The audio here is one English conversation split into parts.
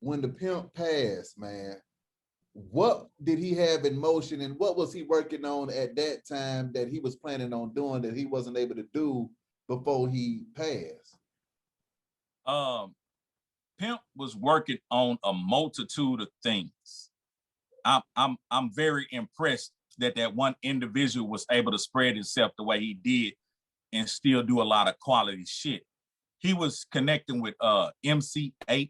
when the Pimp passed, man, what did he have in motion and what was he working on at that time that he was planning on doing that he wasn't able to do before he passed? Um, Pimp was working on a multitude of things. I'm very impressed that one individual was able to spread himself the way he did and still do a lot of quality shit. He was connecting with MC8.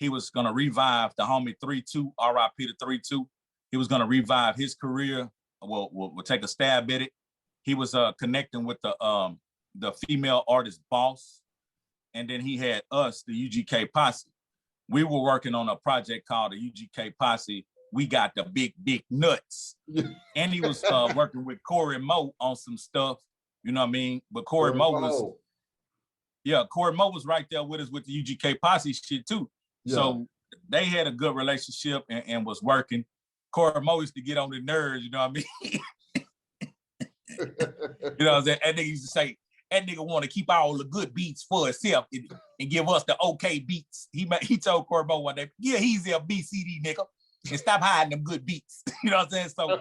He was gonna revive the homie 3-2, RIP to 3-2. He was gonna revive his career. We'll take a stab at it. He was connecting with the female artist Boss, and then he had us, the UGK Posse. We were working on a project called the UGK Posse. We got the big nuts. And he was working with Corey Moe on some stuff, you know what I mean? But Corey Moe was, Corey Moe was right there with us with the UGK Posse shit too. Yeah. So they had a good relationship and was working. Corey Moe used to get on the nerves, you know what I mean? You know what I'm saying? That nigga used to say, that nigga want to keep all the good beats for himself and give us the okay beats. He told Corey Moe one day, yeah, he's a BCD nigga, and stop hiding them good beats. You know what I'm saying? So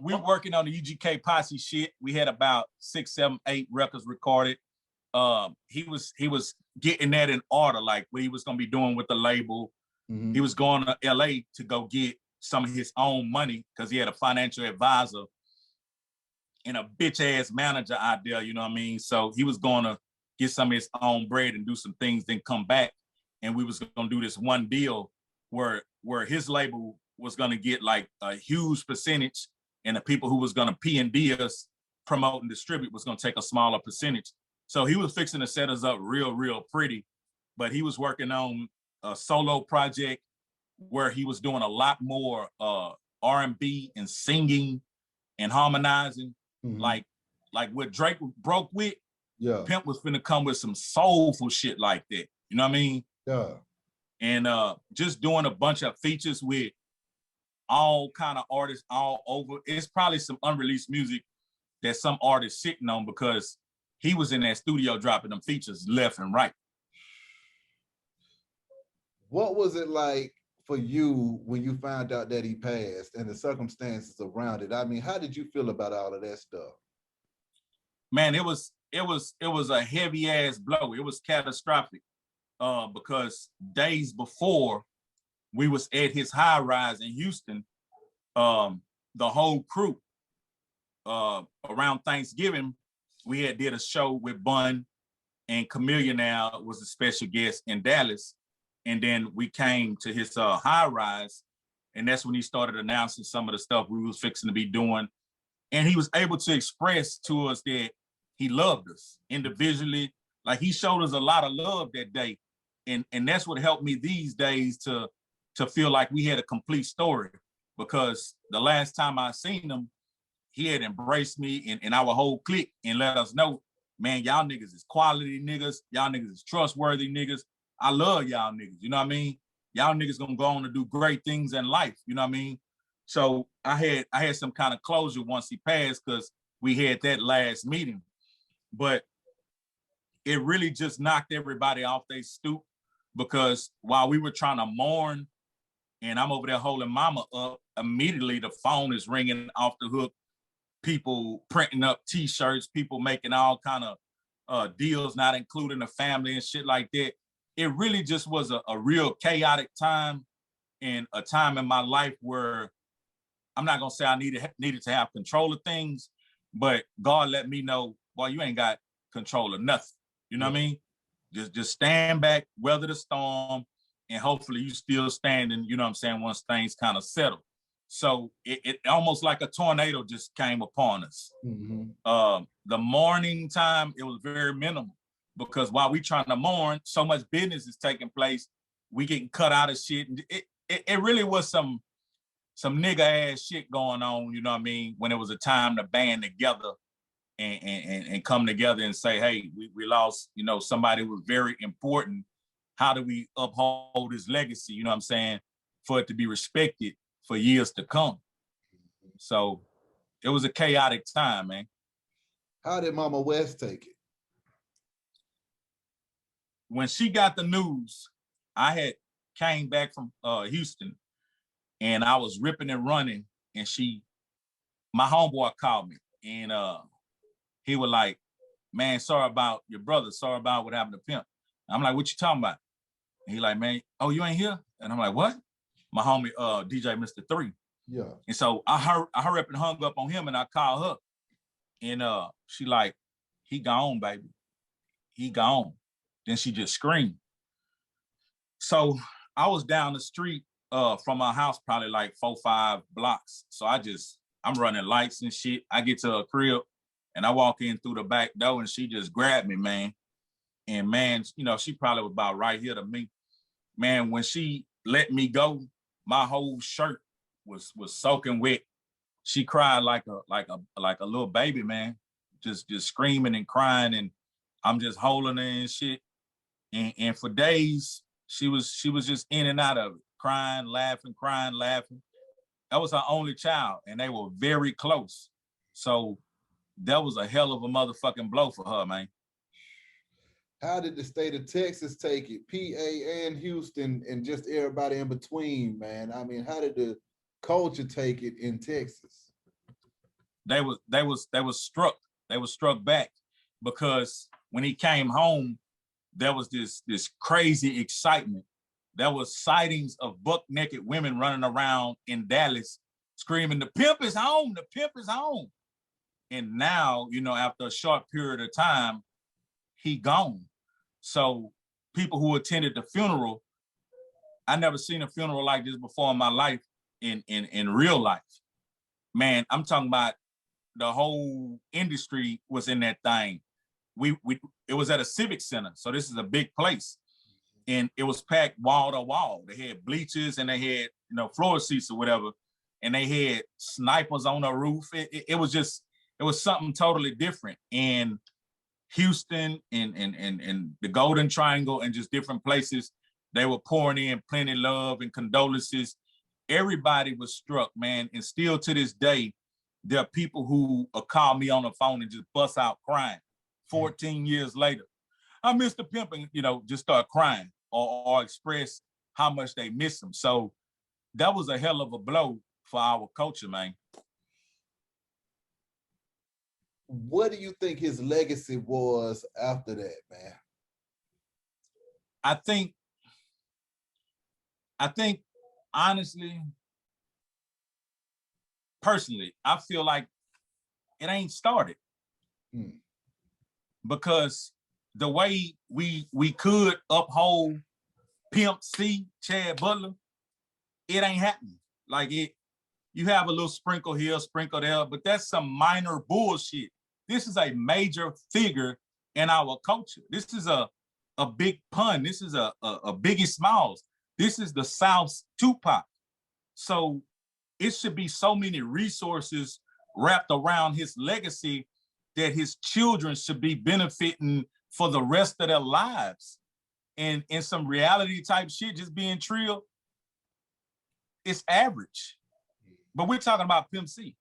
we were working on the UGK Posse shit. We had about 6, 7, 8 records recorded. He was getting that in order, like what he was gonna be doing with the label. Mm-hmm. He was going to LA to go get some of his own money because he had a financial advisor and a bitch ass manager out there, you know what I mean? So he was gonna get some of his own bread and do some things, then come back. And we was gonna do this one deal where his label was gonna get like a huge percentage, and the people who was gonna P&D us, promote and distribute, was gonna take a smaller percentage. So he was fixing to set us up real pretty, but he was working on a solo project where he was doing a lot more R&B and singing and harmonizing. Mm-hmm. Like what Drake broke with, Pimp was finna come with some soulful shit like that. You know what I mean? Yeah. And just doing a bunch of features with all kind of artists all over. It's probably some unreleased music that some artists sitting on because he was in that studio dropping them features left and right. What was it like for you when you found out that he passed and the circumstances around it? I mean, how did you feel about all of that stuff? Man, it was a heavy ass blow. It was catastrophic because days before we was at his high rise in Houston, the whole crew around Thanksgiving, we had did a show with Bun, and Chameleon now was a special guest in Dallas. And then we came to his high rise, and that's when he started announcing some of the stuff we was fixing to be doing. And he was able to express to us that he loved us individually. Like, he showed us a lot of love that day. And that's what helped me these days to feel like we had a complete story, because the last time I seen him, he had embraced me and our whole clique and let us know, man, y'all niggas is quality niggas. Y'all niggas is trustworthy niggas. I love y'all niggas, you know what I mean? Y'all niggas gonna go on to do great things in life, you know what I mean? So I had some kind of closure once he passed because we had that last meeting. But it really just knocked everybody off their stoop, because while we were trying to mourn and I'm over there holding mama up, immediately the phone is ringing off the hook. People printing up T-shirts, people making all kind of deals, not including the family and shit like that. It really just was a real chaotic time, and a time in my life where I'm not gonna say I needed to have control of things, but God let me know, boy, you ain't got control of nothing. You know what I mean? Just stand back, weather the storm, and hopefully you still standing, you know what I'm saying, once things kind of settle. So it almost like a tornado just came upon us. Mm-hmm. The morning time, it was very minimal, because while we trying to mourn, so much business is taking place. We getting cut out of shit. It really was some nigga ass shit going on, you know what I mean, when it was a time to band together and come together and say, hey, we lost, you know, somebody who was very important. How do we uphold his legacy, you know what I'm saying, for it to be respected for years to come? So it was a chaotic time, man. How did Mama West take it? When she got the news, I had came back from Houston and I was ripping and running, and my homeboy called me, and he was like, man, sorry about your brother, sorry about what happened to Pimp. I'm like, what you talking about? And he like, man, oh, you ain't here? And I'm like, what? My homie DJ Mr. 3. Yeah. And so I hurry up and hung up on him, and I called her. And she like, he gone, baby. He gone. Then she just screamed. So I was down the street from my house, probably like 4-5 blocks. So I'm running lights and shit. I get to a crib and I walk in through the back door, and she just grabbed me, man. And man, you know, she probably was about right here to me. Man, when she let me go, my whole shirt was soaking wet. She cried like a little baby, man. Just screaming and crying, and I'm just holding her and shit. And for days, she was just in and out of it, crying, laughing. That was her only child, and they were very close. So that was a hell of a motherfucking blow for her, man. How did the state of Texas take it? PA and Houston and just everybody in between, man. I mean, how did the culture take it in Texas? They was struck back, because when he came home, there was this crazy excitement. There was sightings of buck naked women running around in Dallas screaming, "The pimp is home, the pimp is home." And now, you know, after a short period of time, he gone. So people who attended the funeral, I never seen a funeral like this before in my life, in real life. Man, I'm talking about the whole industry was in that thing. It was at a civic center, so this is a big place, and it was packed wall to wall. They had bleachers and they had, you know, floor seats or whatever, and they had snipers on the roof. It was something totally different. And Houston and the Golden Triangle and just different places, they were pouring in plenty love and condolences. Everybody was struck, man, and still to this day, there are people who call me on the phone and just bust out crying 14 years later. I miss the Pimp, and, you know, just start crying or express how much they miss him. So that was a hell of a blow for our culture, man. What do you think his legacy was after that, man? I think honestly, personally, I feel like it ain't started. Because the way we could uphold Pimp C, Chad Butler, it ain't happening. Like, you have a little sprinkle here, sprinkle there, but that's some minor bullshit. This is a major figure in our culture. This is a big pun. This is a Biggie Smalls. This is the South's Tupac. So it should be so many resources wrapped around his legacy that his children should be benefiting for the rest of their lives. And in some reality type shit, just being trill, it's average. But we're talking about Pimp C.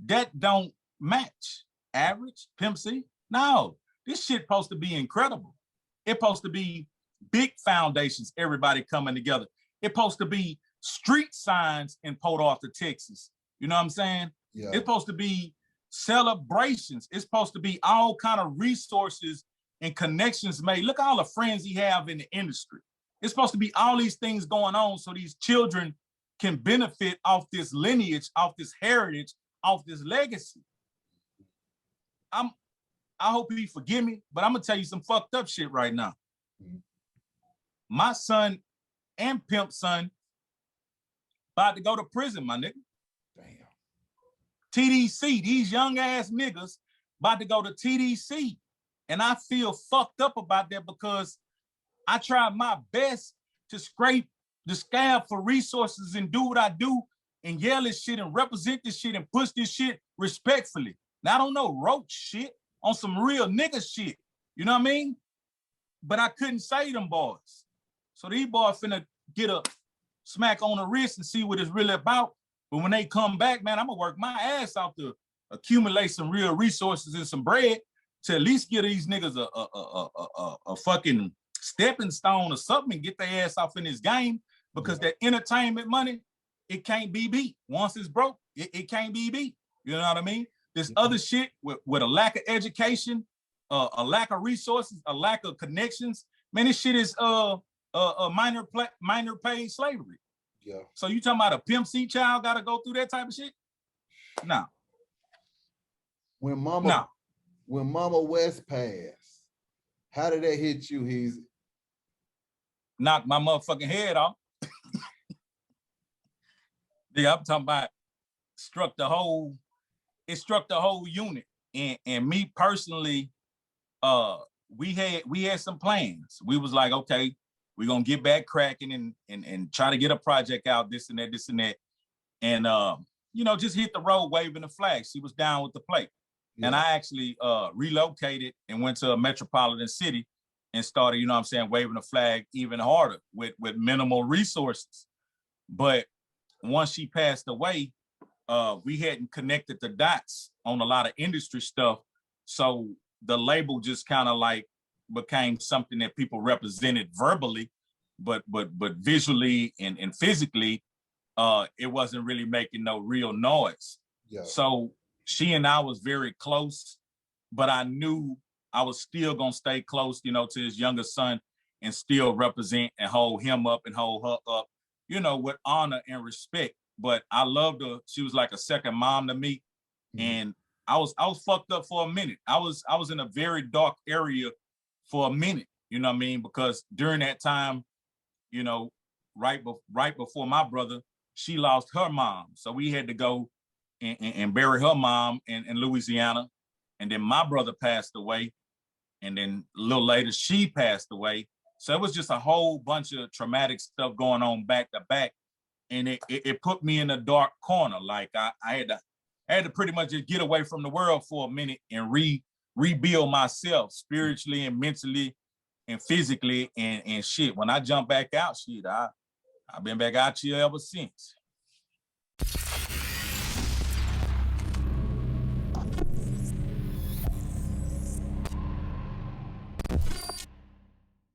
That don't match. Average, Pimp C? No, this shit supposed to be incredible. It's supposed to be big foundations, everybody coming together. It's supposed to be street signs in Port Arthur, Texas. You know what I'm saying? Yeah. It's supposed to be celebrations. It's supposed to be all kind of resources and connections made. Look at all the friends he have in the industry. It's supposed to be all these things going on so these children can benefit off this lineage, off this heritage, off this legacy. I hope he forgive me, but I'm gonna tell you some fucked up shit right now. My son and Pimp's son about to go to prison, my nigga. Damn. TDC, these young ass niggas about to go to TDC. And I feel fucked up about that because I tried my best to scrape the scab for resources and do what I do and yell this shit and represent this shit and push this shit respectfully. Now, I don't know roach shit on some real nigga shit. You know what I mean? But I couldn't say them boys. So these boys finna get a smack on the wrist and see what it's really about. But when they come back, man, I'm gonna work my ass off to accumulate some real resources and some bread to at least give these niggas a fucking stepping stone or something and get their ass off in this game, because that entertainment money, it can't be beat. Once it's broke, it can't be beat. You know what I mean? This other shit with a lack of education, a lack of resources, a lack of connections, man, this shit is minor paid slavery. Yeah. So you talking about a Pimp C child got to go through that type of shit? No. When Mama West passed, how did that hit you? He's knocked my motherfucking head off. Yeah, I'm talking about struck the whole unit. And me personally, we had some plans. We was like, okay, we're gonna get back cracking and try to get a project out, this and that. And you know, just hit the road waving the flag. She was down with the plate. Yeah. And I actually relocated and went to a metropolitan city and started, you know what I'm saying, waving the flag even harder with minimal resources. But once she passed away, we hadn't connected the dots on a lot of industry stuff. So the label just kind of like became something that people represented verbally, but visually and physically, it wasn't really making no real noise. Yeah. So she and I was very close, but I knew I was still gonna stay close, you know, to his younger son and still represent and hold him up and hold her up, you know, with honor and respect. But I loved her. She was like a second mom to me. And I was fucked up for a minute. I was in a very dark area for a minute, you know what I mean? Because during that time, you know, right before my brother, she lost her mom. So we had to go and bury her mom in Louisiana. And then my brother passed away. And then a little later, she passed away. So it was just a whole bunch of traumatic stuff going on back to back. And it put me in a dark corner. Like I had to pretty much just get away from the world for a minute and rebuild myself spiritually and mentally and physically and shit. When I jump back out, shit, I've been back out here ever since.